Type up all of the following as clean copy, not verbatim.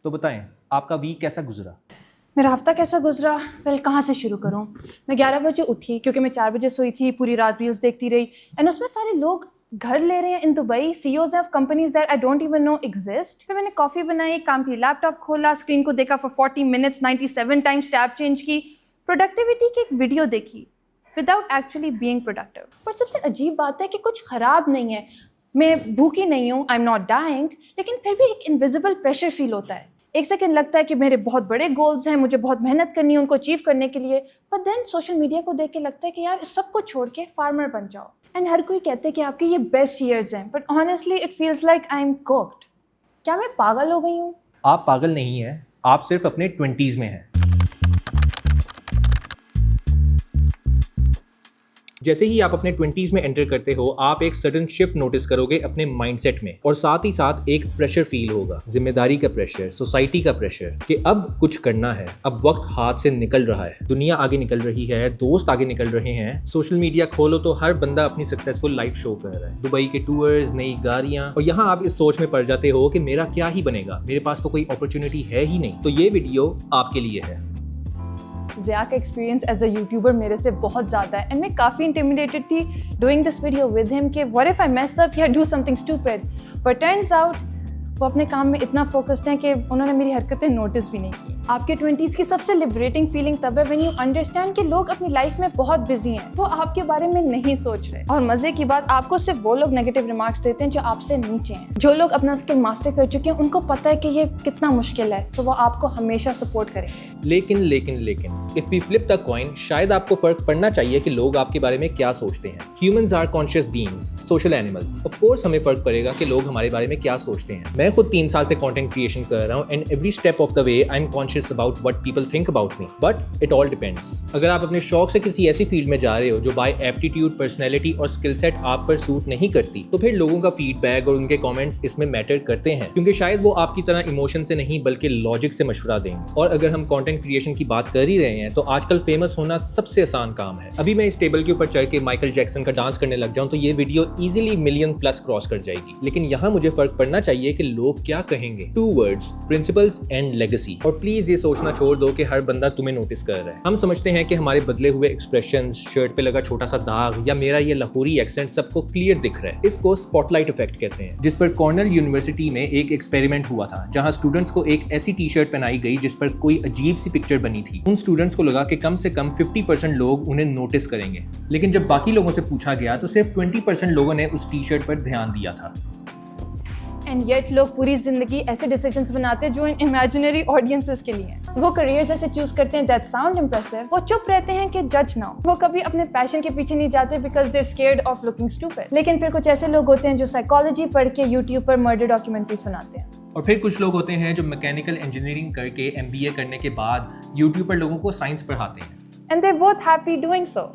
तो बताएं आपका वीक कैसा गुजरा? मेरा हफ्ता कैसा गुजरा? वेल, कहाँ से शुरू करूँ? मैं 11 बजे उठी क्योंकि मैं 4 बजे सोई थी, पूरी रात रील्स देखती रही। एंड उसमें सारे लोग घर ले रहे हैं in Dubai, CEOs of companies that I don't even know exist. फिर मैंने कॉफ़ी बनाई, काम की लैपटॉप खोला, स्क्रीन को देखा for 40 minutes, 97 times tab change की, प्रोडक्टिविटी की एक वीडियो देखी विदाउट एक्चुअली बीइंग प्रोडक्टिव। पर सबसे अजीब बात है कि कुछ ख़राब नहीं है, मैं भूखी नहीं हूँ, आई एम नॉट डाइंग, लेकिन फिर भी एक इनविजिबल प्रेशर फील होता है। एक सेकंड लगता है कि मेरे बहुत बड़े गोल्स हैं, मुझे बहुत मेहनत करनी है उनको अचीव करने के लिए, पर देन सोशल मीडिया को देख के लगता है कि यार सब कुछ छोड़ के फार्मर बन जाओ। एंड हर कोई कहते हैं कि आपके ये बेस्ट ईयर्स हैं, but honestly it feels like I am cooked. क्या मैं पागल हो गई हूँ? आप पागल नहीं हैं, आप सिर्फ अपने 20s में हैं। जैसे ही आप अपने 20s में एंटर करते हो, आप एक सडन शिफ्ट नोटिस करोगे अपने माइंडसेट में, और साथ ही साथ एक प्रेशर फील होगा, जिम्मेदारी का प्रेशर, सोसाइटी का प्रेशर कि अब कुछ करना है, अब वक्त हाथ से निकल रहा है, दुनिया आगे निकल रही है, दोस्त आगे निकल रहे हैं, सोशल मीडिया खोलो तो हर बंदा अपनी सक्सेसफुल लाइफ शो कर रहा है, दुबई के टूर्स, नई गाड़ियां, और यहाँ आप इस सोच में पड़ जाते हो कि मेरा क्या ही बनेगा, मेरे पास तो कोई अपॉर्चुनिटी है ही नहीं। तो ये वीडियो आपके लिए है। ज़िया का एक्सपीरियंस एज अ यूट्यूबर मेरे से बहुत ज़्यादा है, एंड मैं काफ़ी इंटिमिडेटेड थी doing this video with him कि what if I mess up या do something stupid, but turns out वो अपने काम में इतना फोकस्ड हैं कि उन्होंने मेरी हरकतें नोटिस भी नहीं की। आपके 20s की सबसे लिबरेटिंग फीलिंग तब है व्हेन यू अंडरस्टैंड कि लोग अपनी लाइफ में बहुत बिजी हैं, वो आपके बारे में नहीं सोच रहे। और मजे की बात, आपको सिर्फ वो लोग नेगेटिव रिमार्क्स देते हैं जो आपसे नीचे हैं। जो लोग अपना स्किल मास्टर कर चुके हैं उनको पता है कि ये कितना मुश्किल है, सो वो आपको हमेशा सपोर्ट करेंगे। लेकिन if we flip the coin, शायद आपको फर्क पड़ना चाहिए कि लोग आपके बारे में क्या सोचते हैं। Humans are conscious beings, social animals. Of course हमें फर्क पड़ेगा कि लोग हमारे बारे में क्या सोचते हैं। मैं खुद 3 साल से कंटेंट क्रिएशन कर रहा हूं, and every step of the way I am conscious about what people think about me, but it all depends. अगर आप अपने शौक से किसी ऐसी फील्ड में जा रहे हो जो बाय एप्टीट्यूड, पर्सनैलिटी और स्किल सेट आप पर सूट नहीं करती, तो फिर लोगों का फीडबैक और उनके कमेंट्स इसमें मैटर करते हैं, क्योंकि शायद वो आपकी तरह इमोशन से नहीं बल्कि लॉजिक से मशवरा देंगे। और अगर हम कंटेंट क्रिएशन की बात कर ही रहे हैं तो आजकल फेमस होना सबसे आसान काम है। अभी मैं इस टेबल के ऊपर चढ़ के माइकल जैक्सन का डांस करने लग जाऊं तो ये video easily million plus cross कर जाएगी, लेकिन यहाँ मुझे फर्क पड़ना चाहिए कि लोग क्या कहेंगे। 2 वर्ड्स, प्रिंसिपल्स एंड लेगेसी। और प्लीज ये सोचना छोड़ दो कि हर बंदा तुम्हें नोटिस कर रहा है। हम समझते हैं कि हमारे बदले हुए एक्सप्रेशंस, शर्ट पे लगा छोटा सा दाग या मेरा ये लाहौरी एक्सेंट सबको क्लियर दिख रहा है। इसको स्पॉटलाइट इफेक्ट कहते हैं, जिस पर कॉर्नेल यूनिवर्सिटी में एक एक्सपेरिमेंट हुआ था जहां स्टूडेंट्स को एक ऐसी टी शर्ट पहनाई गई जिस पर कोई अजीब सी पिक्चर बनी थी। उन स्टूडेंट्स को लगा कि कम से कम 50% लोग उन्हें नोटिस करेंगे, लेकिन जब बाकी लोगों से पूछा गया तो सिर्फ 20% लोगों ने उस टी शर्ट पर ध्यान दिया था। एंड येट लोग पूरी जिंदगी ऐसे डिसीजंस बनाते हैं जो इन इमेजिनरी ऑडियंसेस के लिए हैं। वो करियर्स ऐसे चूज करते हैं दैट साउंड इंप्रेसिव, वो चुप रहते हैं कि जज ना हो, वो कभी अपने पैशन के पीछे नहीं जाते because they are scared of looking stupid. लेकिन फिर कुछ ऐसे लोग होते हैं जो साइकोलॉजी पढ़ के यूट्यूब पर मर्डर डॉक्यूमेंट्रीज बनाते हैं। और फिर कुछ लोग होते हैं जो मैकेनिकल इंजीनियरिंग करके MBA करने के बाद यूट्यूब पर लोगों को साइंस पढ़ाते हैं। And they both happy doing so.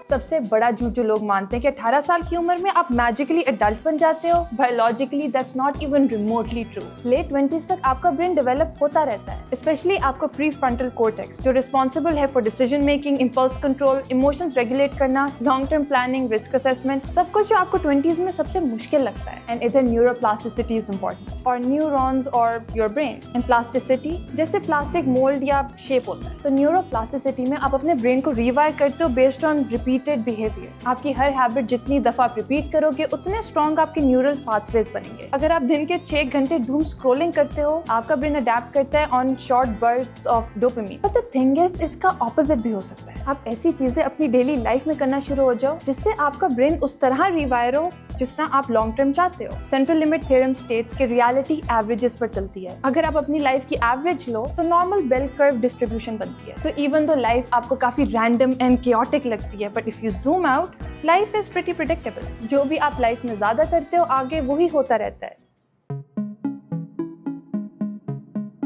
सबसे बड़ा झूठ जो लोग मानते हैं कि 18 साल की उम्र में आप मैजिकली एडल्ट बन जाते हो, biologically that's not even remotely true. Late 20s तक आपका ब्रेन डेवलप होता रहता है, स्पेशली आपका प्री फ्रंटल कॉर्टेक्स जो रिस्पॉन्सिबल है for decision making, impulse control, emotions regulate करना, long term planning, risk assessment, सब कुछ जो आपको 20s में सबसे मुश्किल लगता है। एंड इधर न्यूरोप्लास्टिसिटी इज इंपॉर्टेंट, और न्यूरॉन्स और योर ब्रेन। एंड प्लास्टिसिटी जैसे प्लास्टिक मोल्ड या शेप होता है, तो न्यूरोप्लास्टिसिटी में आप अपने ब्रेन को रिवायर करते हो बेस्ड ऑन रिपीटेड बिहेवियर। आपकी हर हैबिट जितनी दफा आप रिपीट करोगे उतने स्ट्रॉन्ग आपके न्यूरल पाथवेज बनेंगे। अगर आप दिन के 6 घंटे डूम स्क्रोलिंग करते हो, आपका ब्रेन अडेप्ट करता है on short bursts of dopamine. But the thing is, इसका ऑपोजिट भी हो सकता है। आप ऐसी चीजें अपनी डेली लाइफ में करना शुरू हो जाओ जिससे आपका ब्रेन उस तरह रिवायर हो जिस तरह आप लॉन्ग टर्म चाहते हो। सेंट्रल लिमिट थ्योरम स्टेट्स कि रियलिटी एवरेजेस पर चलती है। अगर आप अपनी लाइफ की एवरेज लो तो नॉर्मल बेल कर्व डिस्ट्रीब्यूशन बनती है। तो इवन दो लाइफ आपको काफी रैंडम एंड chaotic लगती है, but if you zoom out, life is pretty predictable. जो भी आप लाइफ में ज्यादा करते हो आगे वही होता रहता है।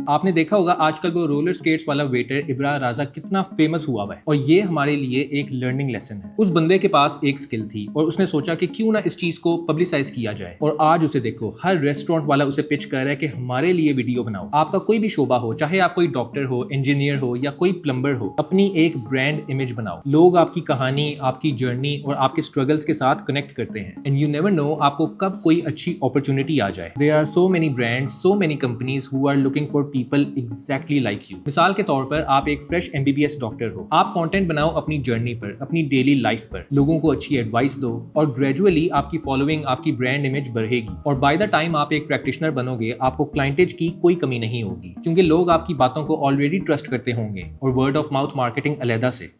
आपने देखा होगा आजकल वो रोलर स्केट्स वाला वेटर इब्रा राजा कितना फेमस हुआ है, और ये हमारे लिए एक लर्निंग लेसन है। उस बंदे के पास एक स्किल थी और उसने सोचा कि क्यों ना इस चीज को पब्लिसाइज किया जाए, और आज उसे देखो हर रेस्टोरेंट वाला उसे पिच कर रहा है कि हमारे लिए वीडियो बनाओ। आपका कोई भी शोबा हो, चाहे आप कोई डॉक्टर हो, इंजीनियर हो या कोई प्लम्बर हो, अपनी एक ब्रांड इमेज बनाओ। लोग आपकी कहानी, आपकी जर्नी और आपके स्ट्रगल्स के साथ कनेक्ट करते हैं, एंड यू नेवर नो आपको कब कोई अच्छी अपॉर्चुनिटी आ जाए। There are so many brands, so many companies who are looking for people exactly like you. मिसाल के तौर पर आप एक फ्रेश MBBS डॉक्टर हो, आप कंटेंट बनाओ अपनी जर्नी पर, अपनी डेली लाइफ पर, लोगों को अच्छी एडवाइस दो और ग्रेजुअली आपकी फॉलोइंग, आपकी ब्रांड इमेज बढ़ेगी, और बाय द टाइम आप एक प्रैक्टिशनर बनोगे आपको क्लाइंटेज की कोई कमी नहीं होगी, क्योंकि लोग आपकी बातों को ऑलरेडी ट्रस्ट करते होंगे, और वर्ड ऑफ माउथ मार्केटिंग अलहदा से।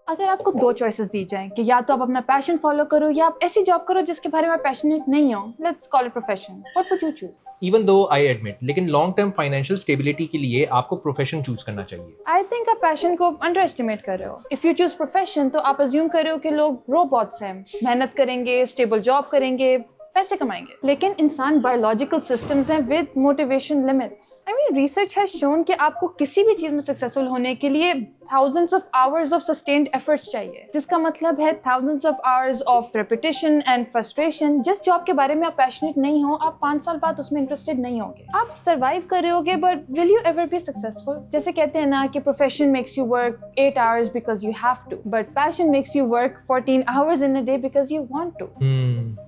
अगर आपको दो चॉइसेस दी जाएं कि या तो आप अपना पैशन फॉलो करो या आप ऐसी जॉब करो जिसके बारे में आप पैशनेट नहीं हो, let's call it profession, what would you choose? Even though I admit, लेकिन लॉन्ग टर्म फाइनेंशियल स्टेबिलिटी के लिए आपको प्रोफेशन चूज करना चाहिए। आई थिंक आप पैशन को अंडर एस्टिमेट कर रहे हो। इफ यू चूज प्रोफेशन तो आप अज्यूम कर रहे हो कि लोग रोबोट्स हैं, मेहनत करेंगे, स्टेबल जॉब करेंगे, पैसे कमाएंगे। लेकिन इंसान बायोलॉजिकल सिस्टम्स हैं with motivation limits. I mean research has shown कि आपको किसी भी चीज में सक्सेसफुल होने के लिए thousands of hours of sustained efforts चाहिए, जिसका मतलब है thousands of hours of repetition and frustration। जिस जॉब के बारे में आप पैशनेट नहीं हो, आप 5 साल बाद उसमें इंटरेस्टेड नहीं होगे। आप सर्वाइव कर रहे होगे but will you ever be successful? जैसे कहते हैं ना कि profession makes you work 8 hours because you have to, but passion makes you work 14 hours in a day because you want to।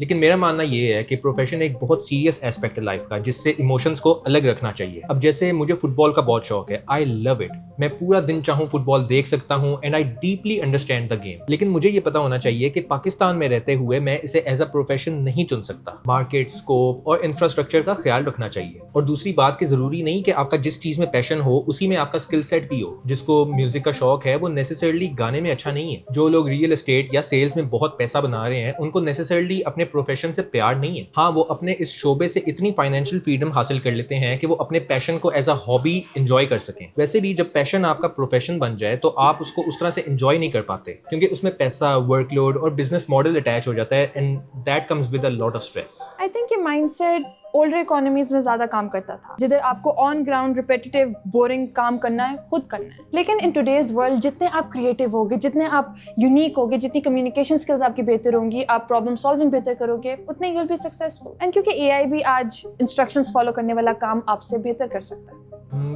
लेकिन मेरा मानना ये है कि प्रोफेशन एक बहुत सीरियस एस्पेक्ट है लाइफ का, जिससे इमोशंस को अलग रखना चाहिए। अब जैसे मुझे फुटबॉल का बहुत शौक है, आई लव इट, मैं पूरा दिन चाहूँ फुटबॉल देख सकता हूँ and I deeply understand the game. लेकिन मुझे ये पता होना चाहिए कि पाकिस्तान में रहते हुए मैं इसे एज अ प्रोफेशन नहीं चुन सकता। मार्केट, स्कोप और इंफ्रास्ट्रक्चर का ख्याल रखना चाहिए। और दूसरी बात कि जरूरी नहीं कि आपका जिस चीज में पैशन हो उसी में आपका स्किल सेट भी हो। जिसको म्यूजिक का शौक है वो नेसेसरली गाने में अच्छा नहीं है। जो लोग रियल एस्टेट या सेल्स में बहुत पैसा बना रहे हैं उनको नेसेसरली अपने प्रोफेशन से प्यार नहीं है। हाँ, वो अपने इस शोबे से इतनी फाइनेंशियल फ्रीडम हासिल कर लेते हैं कि वो अपने पैशन को एज अ हॉबी एंजॉय कर सकें। वैसे भी जब पैशन आपका प्रोफेशन बन जाए तो आप उसको उस तरह से एंजॉय नहीं कर पाते, क्योंकि उसमें पैसा, वर्कलोड और बिजनेस मॉडल अटैच हो जाता है, and that comes with a lot of stress. I think ये माइंडसेट ओल्डर इकोनॉमीज में ज्यादा काम करता था, जिधर आपको ऑन ग्राउंड रिपीटेटिव बोरिंग काम करना है, खुद करना है। लेकिन इन टुडेज वर्ल्ड जितने आप क्रिएटिव होगे, जितने आप यूनिक होगे, जितनी कम्युनिकेशन स्किल्स आपकी बेहतर होंगी, आप प्रॉब्लम सॉल्विंग बेहतर करोगे, उतने you will be successful. And क्योंकि AI भी आज इंस्ट्रक्शंस फॉलो करने वाला काम आपसे बेहतर कर सकता है।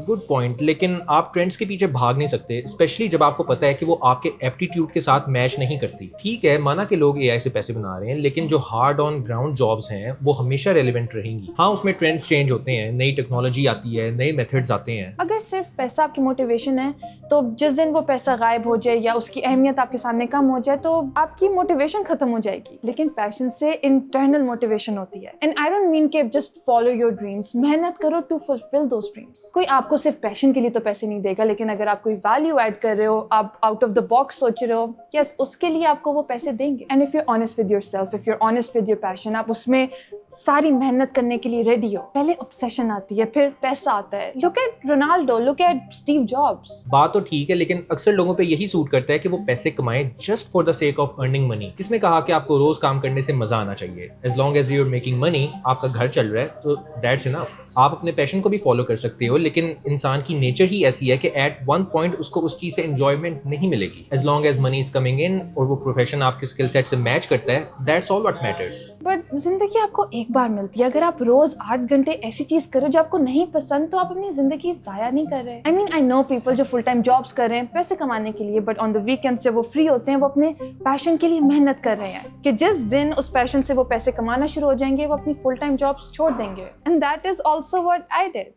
गुड पॉइंट, लेकिन आप ट्रेंड्स के पीछे भाग नहीं सकते, स्पेशली जब आपको पता है कि वो आपके एप्टीट्यूड के साथ मैच नहीं करती। ठीक है, माना कि लोग AI से पैसे बना रहे हैं, लेकिन जो हार्ड ऑन ग्राउंड जॉब्स हैं वो हमेशा रेलिवेंट रहेंगी। हाँ, उसमें ट्रेंड्स चेंज होते हैं, नई टेक्नोलॉजी आती है, नए मेथड्स आते हैं। अगर सिर्फ पैसा आपकी मोटिवेशन है तो जिस दिन वो पैसा गायब हो जाए या उसकी अहमियत आपके सामने कम हो जाए तो आपकी मोटिवेशन खत्म हो जाएगी। लेकिन पैशन से इंटरनल मोटिवेशन होती है। एंड आई डोंट मीन कि जस्ट फॉलो योर ड्रीम्स, मेहनत करो टू फुलफिल दोस ड्रीम्स। कोई आपको सिर्फ पैशन के लिए तो पैसे नहीं देगा, लेकिन अगर आप कोई वैल्यू ऐड कर रहे हो, आप आउट ऑफ द बॉक्स सोच रहे हो, यस, उसके लिए आपको वो पैसे देंगे। And if you are honest with yourself, if you are honest with your passion, आप उसमें सारी मेहनत करने के लिए रेडी हो। पहले ऑब्सेशन आती है, फिर पैसा आता है। Look at Ronaldo, look at Steve jobs. बात तो ठीक है, लेकिन अक्सर लोगों पे यही सूट करता है कि वो पैसे कमाएं just for the sake of earning money. किसने कहा कि आपको रोज काम करने से मजा आना चाहिए? As long as you are making money, आपका घर चल रहा है तो दैट्स इनफ। आप अपने पैशन को भी फॉलो कर सकते हो, लेकिन इंसान की नेचर ही ऐसी है कि एट वन पॉइंट उसको उस चीज से एंजॉयमेंट नहीं मिलेगी। As long as money is coming in और वो प्रोफेशन आपके स्किल सेट से मैच करता है, that's all what matters. But जिंदगी आपको एक बार मिलती है। अगर आप रोज 8 घंटे ऐसी चीज करो जो आपको नहीं पसंद, तो आप अपनी जिंदगी जाया नहीं कर रहे। I mean I know people जो फुल टाइम जॉब्स कर रहे हैं पैसे कमाने के लिए, बट ऑन द वीकेंड्स जब वो फ्री होते हैं वो अपने पैशन के लिए मेहनत कर रहे हैं कि जिस दिन उस पैशन से वो पैसे कमाना शुरू हो जाएंगे वो अपनी फुल टाइम जॉब्स छोड़ देंगे। And that is also what I did.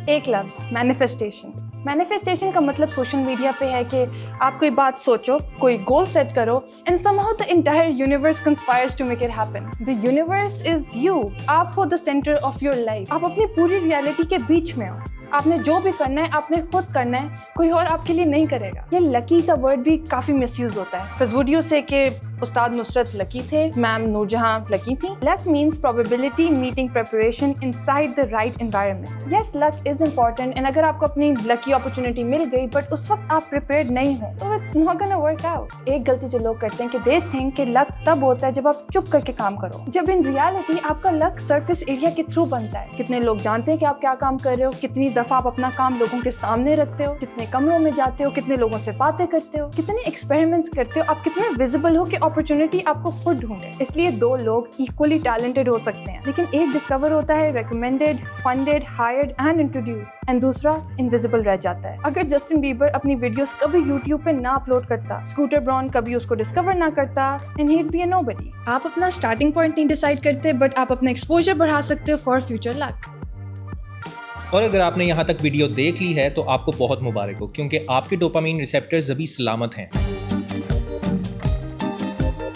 एक लफ्ज, मैनिफेस्टेशन। मैनिफेस्टेशन का मतलब सोशल मीडिया पे है कि आप कोई बात सोचो, कोई गोल सेट करो and somehow the entire universe conspires to make it happen. The universe is you. आप हो the centre of your life. आप अपनी पूरी रियलिटी के बीच में हो। आपने जो भी करना है आपने खुद करना है, कोई और आपके लिए नहीं करेगा। ये लकी का वर्ड भी काफी मिसयूज होता है। बिकॉज वुड यू से कि उस्ताद नुसरत लकी थे, मैम नूरजहां लकी थी। Luck means probability meeting preparation inside the right environment. Yes, luck is important and अगर आपको अपनी लकी अपॉर्चुनिटी मिल गई बट उस वक्त आप प्रिपेयर्ड नहीं हो तो it's not gonna work out. एक गलती जो लोग करते हैं कि दे थिंक कि लक तब होता है जब आप चुप करके काम करो, जब इन रियलिटी आपका लक सरफेस एरिया के थ्रू बनता है। कितने लोग जानते हैं कि आप क्या काम कर रहे हो, कितनी दफा आप अपना काम लोगों के सामने रखते हो, कितने कमरों में जाते हो, कितने लोगों से बातें करते हो, कितने एक्सपेरिमेंट्स करते हो, आप कितने विजिबल हो कि अपॉर्चुनिटी आपको खुद ढूंढे। इसलिए दो लोग इक्वली टैलेंटेड हो सकते हैं, लेकिन एक डिस्कवर होता है recommended, funded, hired and introduce, and दूसरा इनविजिबल रह जाता है। अगर जस्टिन बीबर अपनी वीडियोस कभी यूट्यूब पे ना अपलोड करता, स्कूटर ब्राउन कभी उसको डिस्कवर ना करता, and he'd be a nobody। आप अपना स्टार्टिंग पॉइंट नहीं डिसाइड करते बट आप अपना एक्सपोजर बढ़ा सकते हो फॉर फ्यूचर लक। और अगर आपने यहाँ तक वीडियो देख ली है तो आपको बहुत मुबारक हो, क्योंकि आपके डोपामीन रिसेप्टर्स अभी सलामत हैं।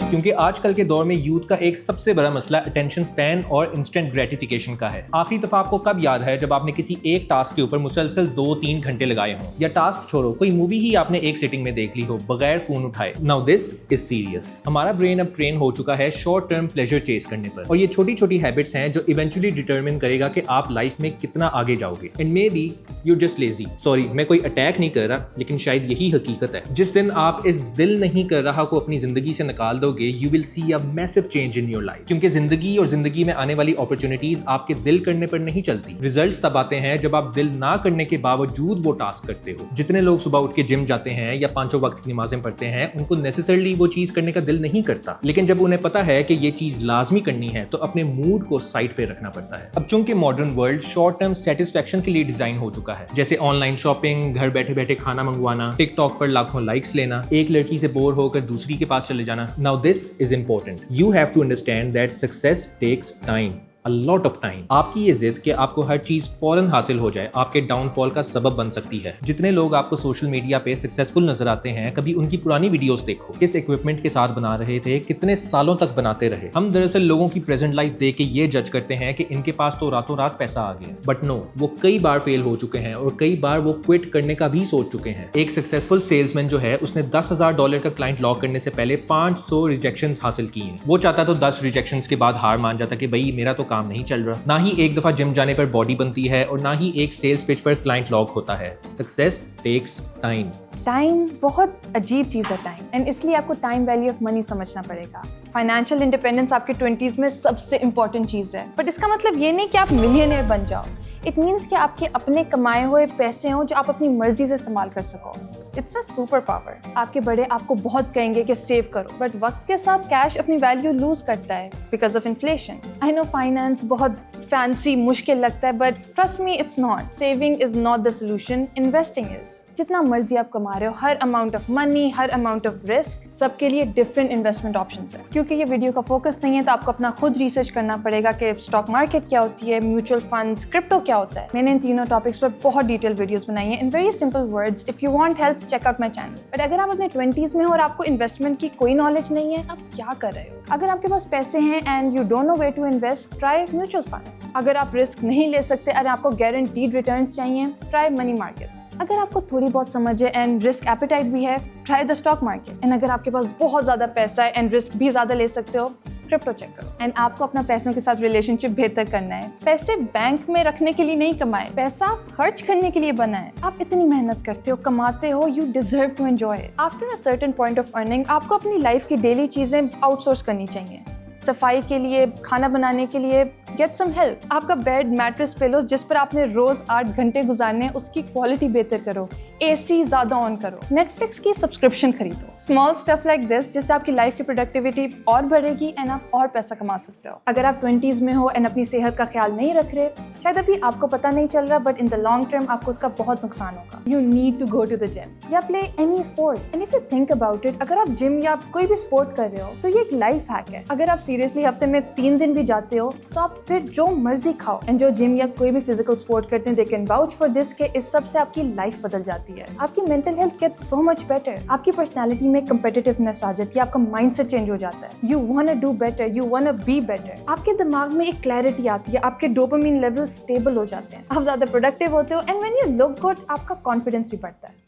क्योंकि आजकल के दौर में यूथ का एक सबसे बड़ा मसला अटेंशन स्पैन और इंस्टेंट ग्रेटिफिकेशन का है। आखिरी दफा आपको कब याद है जब आपने किसी एक टास्क के ऊपर मुसलसल 2-3 घंटे लगाए हों, या टास्क छोड़ो कोई मूवी ही आपने एक सिटिंग में देख ली हो बगैर फोन उठाए। Now this is serious. हमारा ब्रेन अब ट्रेन हो चुका है शॉर्ट टर्म प्लेजर चेस करने पर, और ये छोटी छोटी हैबिट्स हैं जो इवेंचुअली डिटरमिन करेगा कि आप लाइफ में कितना आगे जाओगे। And may be you just lazy. Sorry, मैं कोई अटैक नहीं कर रहा, लेकिन शायद यही हकीकत है। जिस दिन आप इस दिल नहीं कर रहा को अपनी जिंदगी से निकाल दोगे, you will see a massive change in your life। क्योंकि जिंदगी और जिंदगी में आने वाली अपॉर्चुनिटीज आपके दिल करने पर नहीं चलती। रिजल्ट्स तब आते हैं जब आप दिल ना करने के बावजूद वो टास्क करते हो। जितने लोग सुबह उठ के जिम जाते हैं या 5 वक्त की नमाजें पढ़ते हैं, उनको नेसेसरली वो चीज करने का दिल नहीं करता, लेकिन जब उन्हें पता है कि ये चीज लाजमी करनी है तो अपने मूड को साइड पे रखना पड़ता है। अब चूंकि modern world short term satisfaction के लिए डिजाइन हो चुका है, जैसे ऑनलाइन शॉपिंग, घर बैठे बैठे खाना मंगवाना, टिकटॉक पर लाखों लाइक्स लेना, एक लड़की से बोर होकर दूसरी के पास चले जाना। Now this is important। You have to understand that success takes time। A lot of time। आपकी ये जिद कि आपको हर चीज फौरन हासिल हो जाए आपके डाउनफॉल का सबब बन सकती है। जितने लोग आपको सोशल मीडिया पे सक्सेसफुल नजर आते हैं, कभी उनकी पुरानी वीडियोस देखो, किस इक्विपमेंट के साथ बना रहे थे, कितने सालों तक बनाते रहे। हम दरअसल लोगों की प्रेजेंट लाइफ देख के ये जज करते हैं कि इनके पास तो रातों रात पैसा आ गया, बट नो, वो कई बार फेल हो चुके हैं और कई बार वो क्विट करने का भी सोच चुके हैं। एक सक्सेसफुल सेल्समैन जो है, उसने $10,000 का क्लाइंट लॉक करने से पहले 500 रिजेक्शंस हासिल की हैं। वो चाहता तो 10 रिजेक्शंस के बाद हार मान जाता कि भाई मेरा तो काम नहीं चल रहा। ना ही एक दफा जिम जाने पर बॉडी बनती है और ना ही एक सेल्स पिच पर क्लाइंट लॉक होता है। Success takes time. टाइम बहुत अजीब चीज़ है टाइम, एंड इसलिए आपको टाइम वैल्यू ऑफ मनी समझना पड़ेगा। फाइनेंशियल इंडिपेंडेंस आपके 20s में सबसे इंपॉर्टेंट चीज़ है, बट इसका मतलब ये नहीं कि आप मिलियनेयर बन जाओ। इट मीन्स कि आपके अपने कमाए हुए पैसे हों जो आप अपनी मर्जी से इस्तेमाल कर सको। It's a super power. आपके बड़े आपको बहुत कहेंगे कि सेव करो, बट वक्त के साथ कैश अपनी वैल्यू लूज करता है because of inflation. I know finance बहुत फैंसी मुश्किल लगता है, but trust me it's not. Saving is not the solution, investing is. जितना मर्जी आप कमा रहे हो, हर अमाउंट ऑफ मनी, हर अमाउंट ऑफ रिस्क, सबके लिए डिफरेंट इन्वेस्टमेंट ऑप्शंस है। क्योंकि ये वीडियो का फोकस नहीं है तो आपको अपना खुद रिसर्च करना पड़ेगा कि स्टॉक मार्केट क्या होती है, म्यूचुअल फंड्स, क्रिप्टो क्या होता है। मैंने इन तीनों टॉपिक्स पर बहुत डिटेल वीडियोस बनाई हैं in very simple words. If you want help, check out my channel. But अगर आप अपने 20s में हो और आपको इन्वेस्टमेंट की कोई नॉलेज नहीं है, आप क्या कर रहे हो? अगर आपके पास पैसे हैं and you don't know where to invest, try mutual funds. अगर आप रिस्क नहीं ले सकते और आपको गारंटीड रिटर्न्स चाहिए, ट्राई मनी मार्केट्स। अगर आपको थोड़ी बहुत समझ है एंड रिस्क एपेटाइट भी है, try the stock market. And अगर आपके पास बहुत ज्यादा पैसा है एंड रिस्क भी ज्यादा ले सकते हो, क्रिप्टो चेक करो। एंड आपको अपना पैसों के साथ रिलेशनशिप बेहतर करना है। पैसे बैंक में रखने के लिए नहीं कमाए, पैसा आप खर्च करने के लिए बना है। आप इतनी मेहनत करते हो, कमाते हो, you deserve to enjoy it. After a certain point of earning आपको अपनी लाइफ की डेली चीजें आउटसोर्स करनी चाहिए। सफाई के लिए, खाना बनाने के लिए, गेट सम हेल्प। आपका बेड, मैट्रेस, पिलोज जिस पर आपने रोज 8 घंटे गुजारने, उसकी क्वालिटी बेहतर करो। एसी ज्यादा ऑन करो। नेटफ्लिक्स की सब्सक्रिप्शन खरीदो। स्मॉल स्टफ लाइक दिस, जिससे आपकी लाइफ की प्रोडक्टिविटी और बढ़ेगी एंड आप और पैसा कमा सकते हो। अगर आप 20s में हो एंड अपनी सेहत का ख्याल नहीं रख रहे, शायद अभी आपको पता नहीं चल रहा, but in the long term आपको उसका बहुत नुकसान होगा। You need to go to the gym या play any sport. And if you think about it, अगर आप जिम या कोई भी स्पोर्ट कर रहे हो तो ये एक लाइफ हैक है। अगर आप सीरियसली हफ्ते में 3 दिन भी जाते हो तो आप फिर जो मर्जी खाओ। एंड जो जिम या कोई भी फिजिकल स्पोर्ट करते हैं, they can vouch for this के इस सब से आपकी लाइफ बदल जाती है। आपकी mental health gets so much better. आपकी पर्सनालिटी में कंपेटिटिवनेस आ जाती है, आपका माइंडसेट चेंज हो जाता है। You want to do better, you want to be better. आपके दिमाग में एक क्लैरिटी आती है, आपके डोपामिन लेवल स्टेबल हो जाते हैं, आप ज्यादा प्रोडक्टिव होते हो and when you look good आपका कॉन्फिडेंस भी बढ़ता है।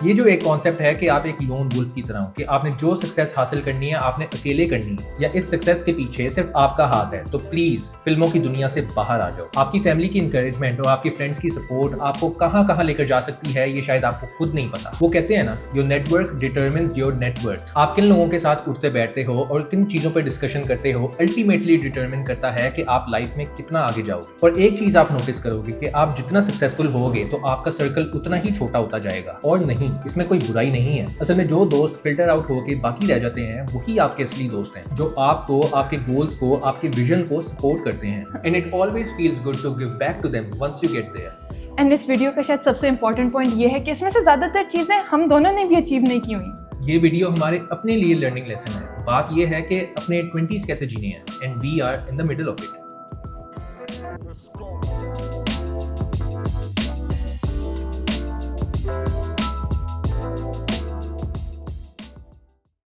ये जो एक कॉन्सेप्ट है कि आप एक लोन वुल्फ की तरह हो, कि आपने जो सक्सेस हासिल करनी है आपने अकेले करनी है, या इस सक्सेस के पीछे सिर्फ आपका हाथ है, तो प्लीज फिल्मों की दुनिया से बाहर आ जाओ। आपकी फैमिली की इंकरेजमेंट और आपके फ्रेंड्स की सपोर्ट आपको कहां कहां लेकर जा सकती है ये शायद आपको खुद नहीं पता। वो कहते हैं ना, your network determines your net worth. आप किन लोगों के साथ उठते बैठते हो और किन चीजों पर डिस्कशन करते हो अल्टीमेटली डिटरमिन करता है कि आप लाइफ में कितना आगे जाओगे। और एक चीज आप नोटिस करोगे कि आप जितना सक्सेसफुल होगे तो आपका सर्कल उतना ही छोटा होता जाएगा। और नहीं, इसमें कोई बुराई नहीं है। असल में जो दोस्त फिल्टर आउट होके बाकी रह जाते हैं वही आपके असली दोस्त हैं, जो आपको, आपके गोल्स को, आपके विजन को सपोर्ट करते हैं। And it always feels good to give back to them once you get there. And इस वीडियो का शायद सबसे इंपॉर्टेंट पॉइंट ये है कि इसमें से ज्यादातर चीजें हम दोनों ने भी अचीव नहीं की हुई। ये वीडियो हमारे अपने लिए लर्निंग लेसन है। बात ये है कि अपने 20s कैसे जीने हैं, and we are in the middle of it.